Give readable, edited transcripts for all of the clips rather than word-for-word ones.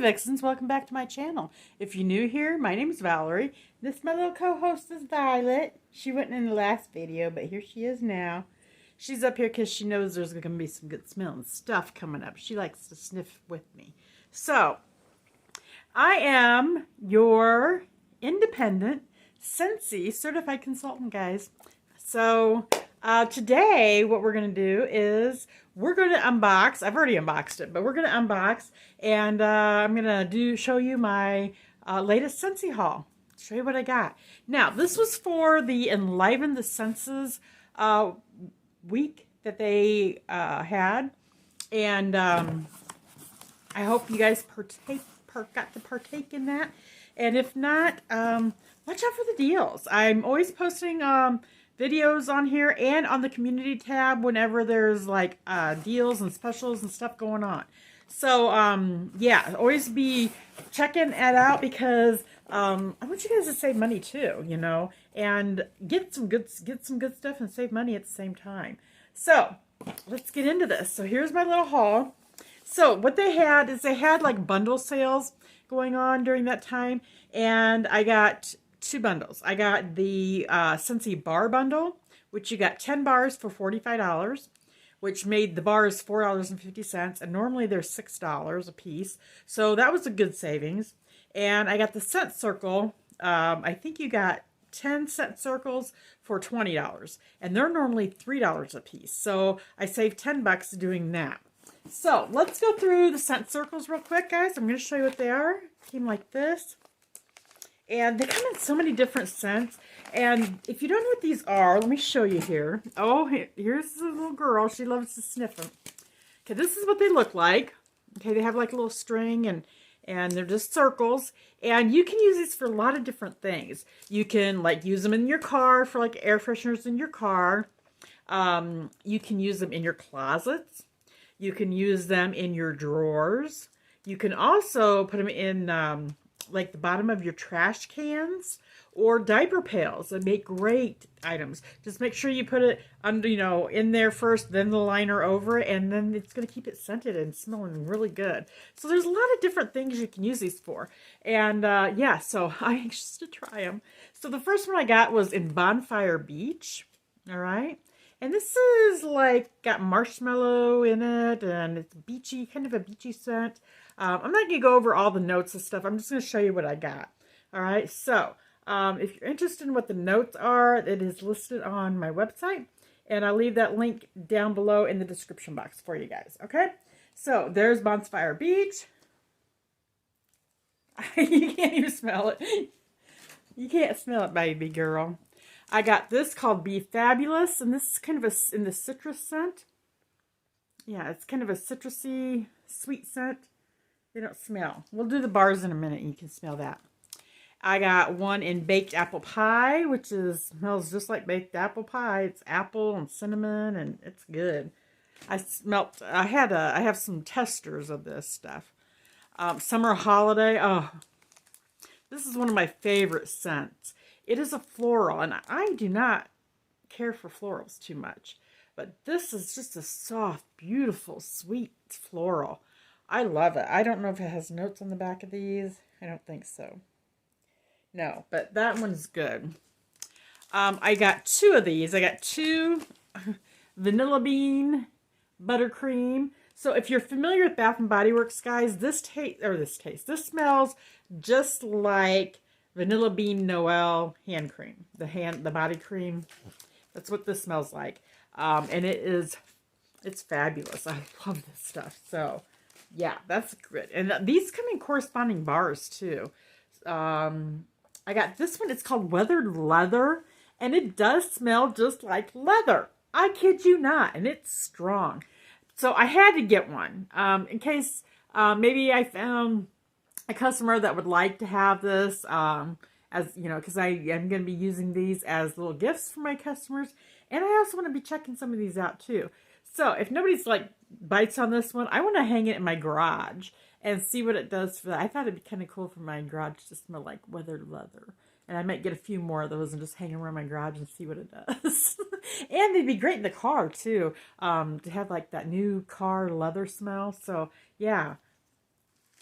Vixens, welcome back to my channel. If you're new here, my name is Valerie. This my little co-host is Violet. She wasn't in the last video, but here she is now. She's up here because she knows there's going to be some good smelling stuff coming up. She likes to sniff with me. So, I am your independent Scentsy certified consultant, guys. So, today what we're going to do is we're going to unbox. I've already unboxed it, but we're going to unbox, and I'm going to show you my latest Scentsy haul. Show you what I got. Now, this was for the Enliven the Senses week that they had, and I hope you guys got to partake in that. And if not, watch out for the deals. I'm always posting videos on here and on the community tab whenever there's like deals and specials and stuff going on. So yeah, always be checking it out because I want you guys to save money too, you know, and get some good stuff and save money at the same time. So let's get into this. So here's my little haul. So what they had is they had like bundle sales going on during that time, and I got two bundles. I got the Scentsy bar bundle, which you got 10 bars for $45, which made the bars $4.50, and normally they're $6 a piece. So that was a good savings. And I got the scent circle. I think you got 10 scent circles for $20, and they're normally $3 a piece. So I saved 10 bucks doing that. So let's go through the scent circles real quick, guys. I'm going to show you what they are. Came like this. And they come in so many different scents. And if you don't know what these are, let me show you here. Oh, here's the little girl. She loves to sniff them. Okay, this is what they look like. Okay, they have like a little string, and they're just circles. And you can use these for a lot of different things. You can like use them in your car for like air fresheners in your car. You can use them in your closets. You can use them in your drawers. You can also put them in like the bottom of your trash cans or diaper pails. They make great items. Just make sure you put it under, you know, in there first, then the liner over it, and then it's going to keep it scented and smelling really good. So there's a lot of different things you can use these for. And yeah, so I'm anxious to try them. So the first one I got was in Bonfire Beach. All right. And this is like got marshmallow in it, and it's beachy, kind of a beachy scent. I'm not going to go over all the notes and stuff. I'm just going to show you what I got. All right, so if you're interested in what the notes are, it is listed on my website, and I'll leave that link down below in the description box for you guys. Okay, so there's Bonfire Beach. You can't even smell it. You can't smell it, baby girl. I got this called Be Fabulous, and this is kind of in the citrus scent. Yeah, it's kind of a citrusy, sweet scent. They don't smell. We'll do the bars in a minute, and you can smell that. I got one in Baked Apple Pie, which smells just like baked apple pie. It's apple and cinnamon, and it's good. I have some testers of this stuff. Summer Holiday. Oh, this is one of my favorite scents. It is a floral, and I do not care for florals too much. But this is just a soft, beautiful, sweet floral. I love it. I don't know if it has notes on the back of these. I don't think so. No, but that one's good. I got two of these. I got two Vanilla Bean Buttercream. So if you're familiar with Bath & Body Works, guys, this smells just like Vanilla Bean Noel hand cream, the body cream. That's what this smells like, and it's fabulous. I love this stuff. So yeah, that's good. And these come in corresponding bars too. I got this one. It's called Weathered Leather, and it does smell just like leather. I kid you not, and it's strong. So I had to get one in case maybe I found a customer that would like to have this, as you know, because I am going to be using these as little gifts for my customers, and I also want to be checking some of these out too. So if nobody's like bites on this one, I want to hang it in my garage and see what it does for that. I thought it'd be kind of cool for my garage to smell like weathered leather, and I might get a few more of those and just hang them around my garage and see what it does. And they'd be great in the car too, to have like that new car leather smell. So yeah.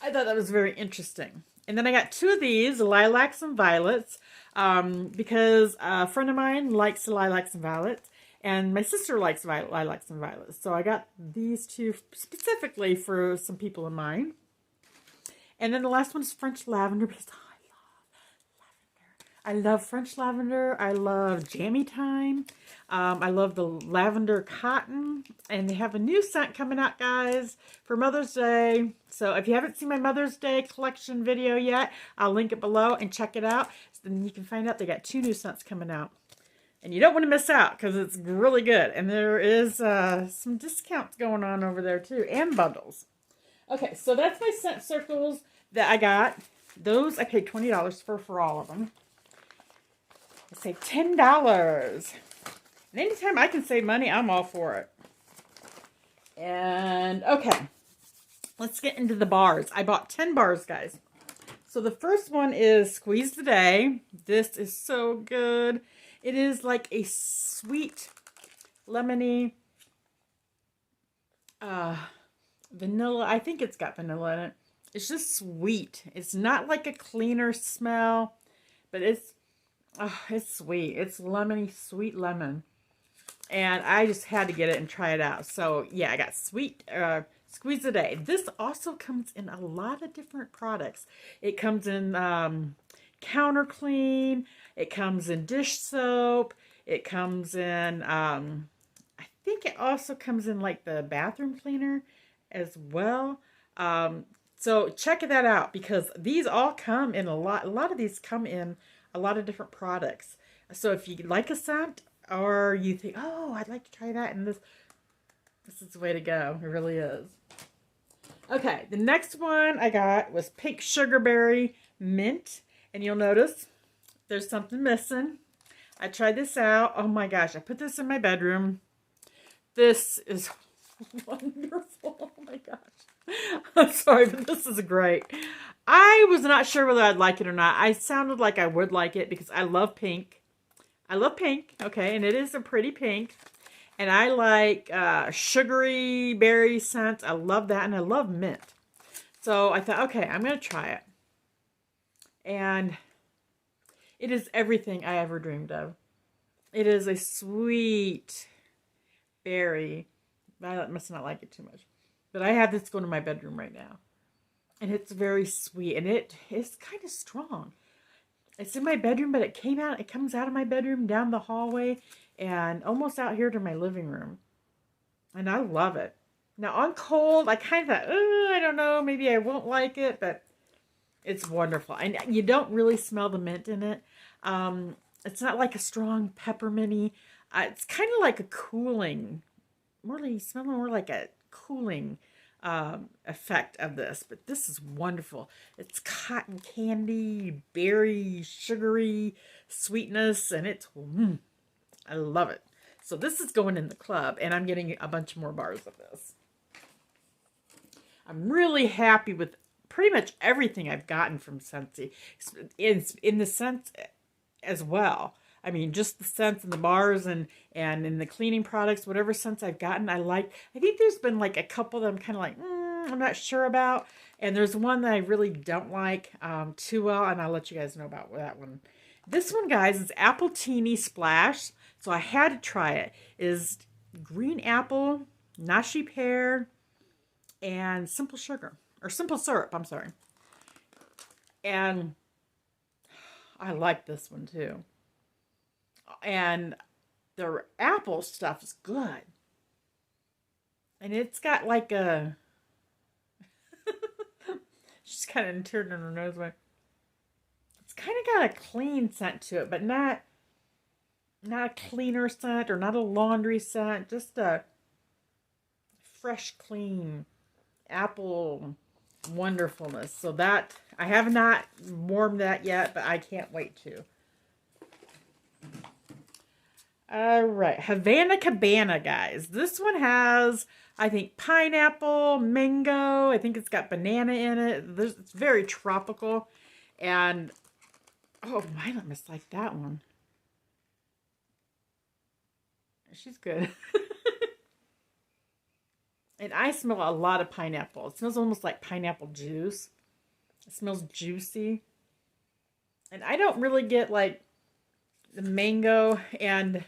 I thought that was very interesting. And then I got two of these, lilacs and violets, because a friend of mine likes lilacs and violets, and my sister likes lilacs and violets. So I got these two specifically for some people of mine. And then the last one is French lavender, because I love French lavender. I love jammy time. I love the lavender cotton. And they have a new scent coming out, guys, for Mother's Day. So if you haven't seen my Mother's Day collection video yet, I'll link it below and check it out. So then you can find out they got 2 new scents coming out. And you don't want to miss out because it's really good. And there is some discounts going on over there too, and bundles. Okay, so that's my scent circles that I got. Those I paid $20 for all of them. I saved $10. And anytime I can save money, I'm all for it. And okay, let's get into the bars. I bought 10 bars, guys. So the first one is Squeeze the Day. This is so good. It is like a sweet, lemony, vanilla. I think it's got vanilla in it. It's just sweet. It's not like a cleaner smell, but it's sweet. It's lemony, sweet lemon. And I just had to get it and try it out. So yeah, I got Squeeze a Day. This also comes in a lot of different products. It comes in counter clean. It comes in dish soap. It comes in, I think it also comes in like the bathroom cleaner as well. So check that out, because these all come in a lot of these come in a lot of different products. So if you like a scent, or you think, oh, I'd like to try that, and this is the way to go. It really is. Okay, the next one I got was Pink Sugarberry Mint. And you'll notice there's something missing. I tried this out. Oh my gosh, I put this in my bedroom. This is wonderful. Oh my gosh. I'm sorry, but this is great. I was not sure whether I'd like it or not. I sounded like I would like it because I love pink. I love pink, okay, and it is a pretty pink. And I like sugary berry scent. I love that, and I love mint. So I thought, okay, I'm going to try it. And it is everything I ever dreamed of. It is a sweet berry. Violet must not like it too much. But I have this going in my bedroom right now. And it's very sweet. And it is kind of strong. It's in my bedroom, but it comes out of my bedroom, down the hallway, and almost out here to my living room. And I love it. Now, on cold, I kind of thought, I don't know, maybe I won't like it, but it's wonderful. And you don't really smell the mint in it. It's not like a strong pepperminty. It's kind of like a cooling, you smell more like a cooling effect of this. But this is wonderful. It's cotton candy, berry, sugary sweetness, and it's, I love it. So this is going in the club, and I'm getting a bunch more bars of this. I'm really happy with pretty much everything I've gotten from Scentsy. In the scents as well. I mean, just the scents and the bars and in the cleaning products, whatever scents I've gotten, I like. I think there's been like a couple that I'm kind of like, I'm not sure about. And there's one that I really don't like too well, and I'll let you guys know about that one. This one, guys, is Appletini Splash. So I had to try it. It is green apple, nashi pear, and simple sugar. Or simple syrup, I'm sorry. And I like this one too. And the apple stuff is good. And it's got like a... She's kind of turned on her nose. It's kind of got a clean scent to it, but not a cleaner scent or not a laundry scent. Just a fresh, clean apple wonderfulness. So that, I have not warmed that yet, but I can't wait to. Alright, Havana Cabana, guys. This one has, I think, pineapple, mango. I think it's got banana in it. It's very tropical. And, oh, Violet must like that one. She's good. And I smell a lot of pineapple. It smells almost like pineapple juice. It smells juicy. And I don't really get like the mango, and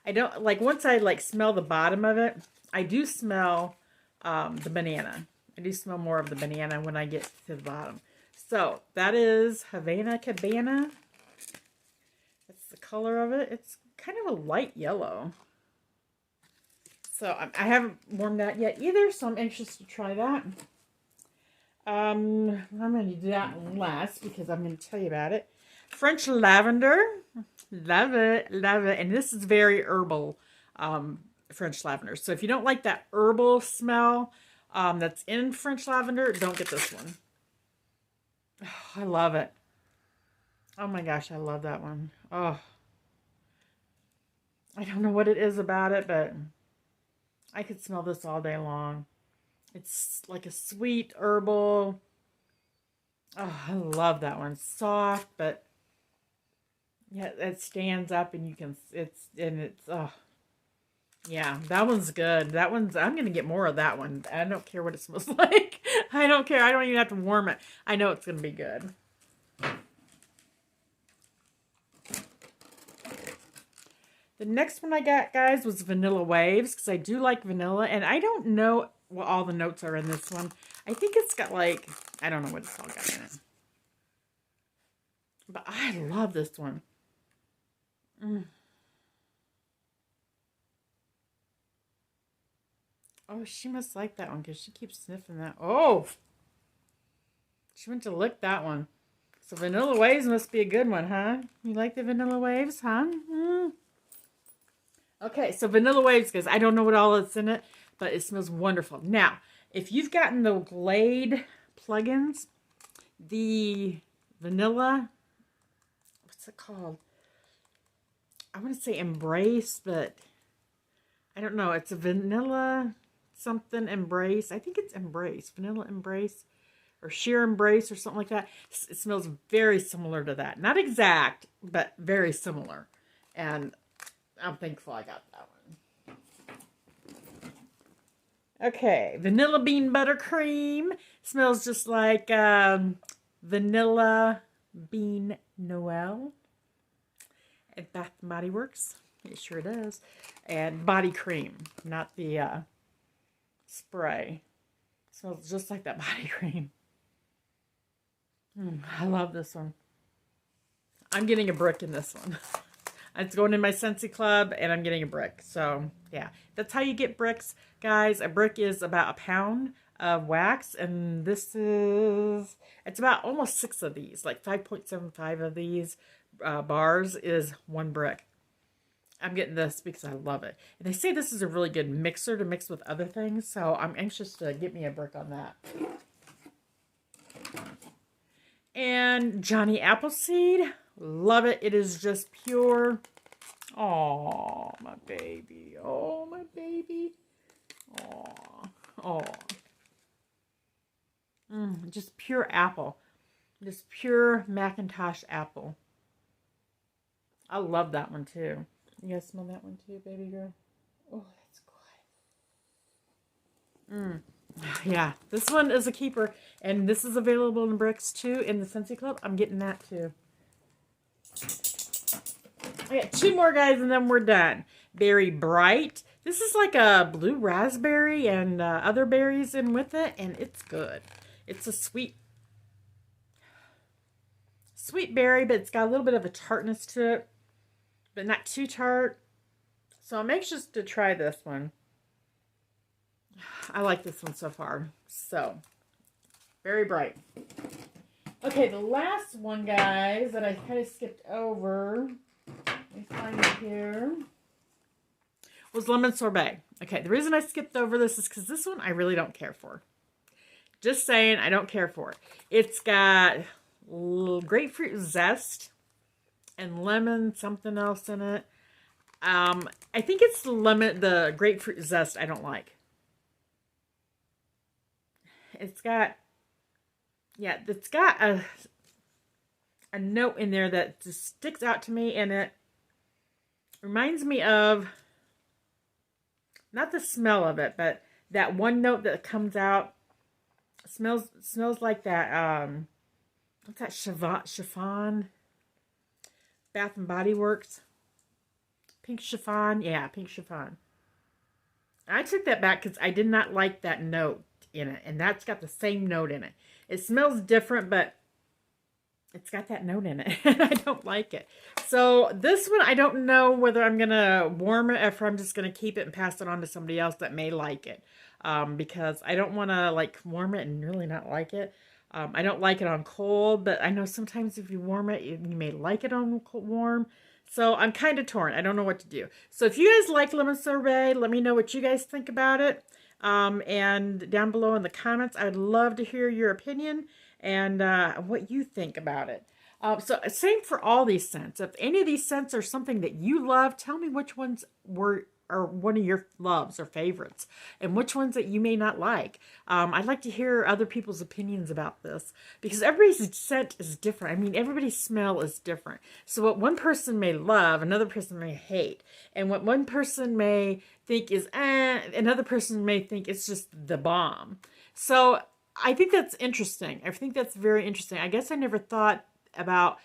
I don't like, once I like smell the bottom of it, I do smell the banana. I do smell more of the banana when I get to the bottom. So that is Havana Cabana. That's the color of it. It's kind of a light yellow. So I haven't warmed that yet either, so I'm anxious to try that. I'm going to do that last because I'm going to tell you about it. French lavender. Love it. Love it. And this is very herbal French lavender. So if you don't like that herbal smell that's in French lavender, don't get this one. Oh, I love it. Oh my gosh, I love that one. Oh. I don't know what it is about it, but I could smell this all day long. It's like a sweet herbal. Oh, I love that one. Soft, but yeah, it stands up and you can, oh, yeah, that one's good. That one's, I'm going to get more of that one. I don't care what it smells like. I don't care. I don't even have to warm it. I know it's going to be good. The next one I got, guys, was Vanilla Waves, because I do like vanilla, and I don't know what all the notes are in this one. I think it's got like, I don't know what it's all got in it. But I love this one. Oh, she must like that one, because she keeps sniffing that. Oh! She went to lick that one. So Vanilla Waves must be a good one, huh? You like the Vanilla Waves, huh? Okay, so Vanilla Waves, guys. I don't know what all is in it, but it smells wonderful. Now, if you've gotten the Glade plugins, the vanilla, what's it called? I want to say Embrace, but I don't know. It's a vanilla something Embrace. I think it's Embrace. Vanilla Embrace or Sheer Embrace or something like that. It smells very similar to that. Not exact, but very similar. And I'm thankful I got that one. Okay, Vanilla Bean Buttercream. Smells just like Vanilla Bean Noel at Bath & Body Works. It sure does. And body cream, not the spray. Smells just like that body cream. I love this one. I'm getting a brick in this one. It's going in my Scentsy Club, and I'm getting a brick. So, yeah. That's how you get bricks, guys. A brick is about a pound of wax, and this is, it's about almost 6 of these. Like 5.75 of these bars is 1 brick. I'm getting this because I love it. And they say this is a really good mixer to mix with other things, so I'm anxious to get me a brick on that. And Johnny Appleseed. Love it. It is just pure. Oh, my baby. Oh, my baby. Oh. Just pure apple. Just pure Macintosh apple. I love that one too. You guys smell that one too, baby girl? Oh, that's good. Yeah, this one is a keeper. And this is available in bricks too in the Scentsy Club. I'm getting that too. I got 2 more, guys, and then we're done. Berry Bright. This is like a blue raspberry and other berries in with it, and it's good. It's a sweet berry, but it's got a little bit of a tartness to it, but not too tart. So I'm anxious to try this one. I like this one so far. So, Berry Bright. Okay, the last one, guys, that I kind of skipped over, let me find it here, was Lemon Sorbet. Okay, the reason I skipped over this is because this one I really don't care for. Just saying, I don't care for it. It's got grapefruit zest and lemon something else in it. I think it's the grapefruit zest I don't like. It's got a note in there that just sticks out to me, and it reminds me of, not the smell of it, but that one note that comes out smells like that what's that, chiffon? Bath and Body Works. Pink chiffon. Yeah, pink chiffon. I took that back because I did not like that note in it. And that's got the same note in it. It smells different, but it's got that note in it. And I don't like it. So this one, I don't know whether I'm going to warm it or if I'm just going to keep it and pass it on to somebody else that may like it. Because I don't want to like warm it and really not like it. I don't like it on cold, but I know sometimes if you warm it, you may like it on warm. So I'm kind of torn. I don't know what to do. So if you guys like lemon sorbet, let me know what you guys think about it. And down below in the comments, I'd love to hear your opinion and what you think about it. So same for all these scents. If any of these scents are something that you love, tell me which ones are one of your loves or favorites, and which ones that you may not like. I'd like to hear other people's opinions about this, because everybody's scent is different. I mean, everybody's smell is different. So what one person may love, another person may hate. And what one person may think is another person may think it's just the bomb. So I think that's interesting. I think that's very interesting. I guess I never thought about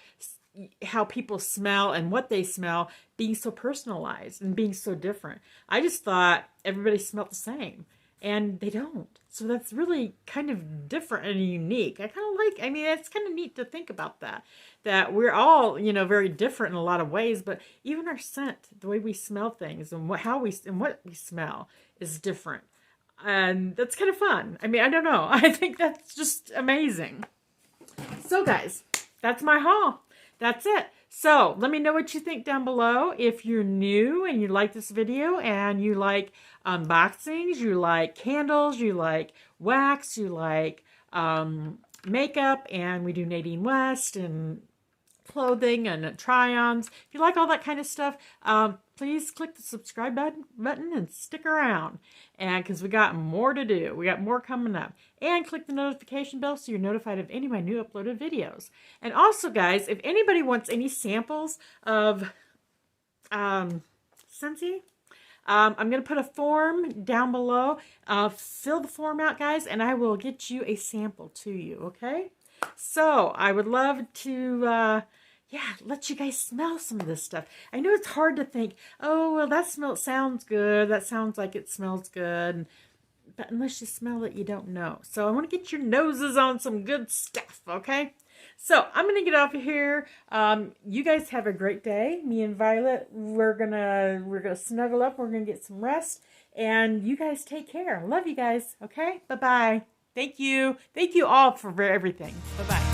how people smell and what they smell being so personalized and being so different. I just thought everybody smelled the same, and they don't. So that's really kind of different and unique. I kind of like, I mean, it's kind of neat to think about that we're all, you know, very different in a lot of ways, but even our scent, the way we smell things and what we smell is different. And that's kind of fun. I mean, I don't know. I think that's just amazing. So guys, that's my haul. That's it. So let me know what you think down below. If you're new and you like this video and you like unboxings, you like candles, you like wax, you like makeup, and we do Nadine West and clothing and try-ons. If you like all that kind of stuff, please click the subscribe button and stick around. And because we got more to do. We got more coming up. And click the notification bell so you're notified of any of my new uploaded videos. And also, guys, if anybody wants any samples of Scentsy, I'm going to put a form down below. Fill the form out, guys, and I will get you a sample to you, okay? So I would love to, let you guys smell some of this stuff. I know it's hard to think, oh, well, that sounds good. That sounds like it smells good. But unless you smell it, you don't know. So I want to get your noses on some good stuff, okay? So I'm going to get off of here. You guys have a great day. Me and Violet, we're gonna snuggle up. We're going to get some rest. And you guys take care. Love you guys, okay? Bye-bye. Thank you. Thank you all for everything. Bye-bye.